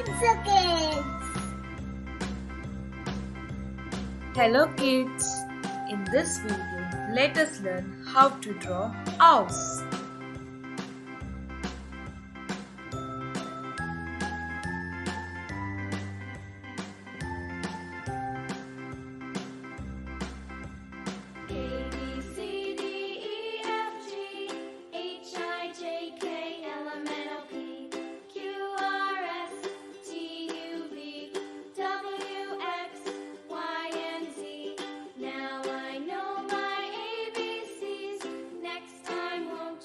So kids. Hello kids! In this video, let us learn how to draw owls. A B C D E F G H I J K L M N O P Q R S T U V W X Y and Z. Now I know my ABCs. Next time, won't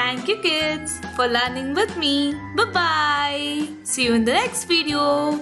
Thank you kids for learning with me. Bye bye. See you in the next video.